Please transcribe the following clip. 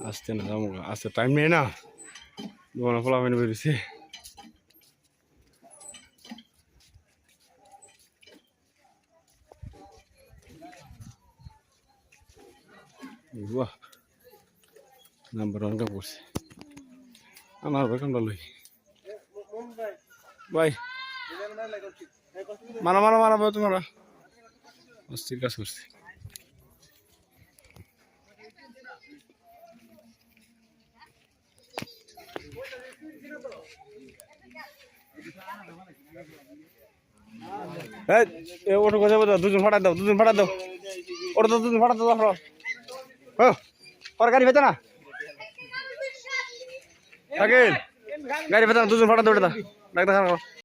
আসতে না যাবো আসতে টাইম নেই না দোকানে খোলা মেনে বেরিয়েছে বাহ নাম্বার ওয়ান কাম করছে আমার ভাই কামটা লই ভাই মারা মারা মারা ভাই তোমরা অস্থির কাজ করছে ওটা কথা বলো দুজন ফাটা দাও ওটা তো দুজন ফাটা দাও গাড়ি ভেতর না গাড়ি ভেতর দুজন ফাটা দাও ওটা ডাক্তার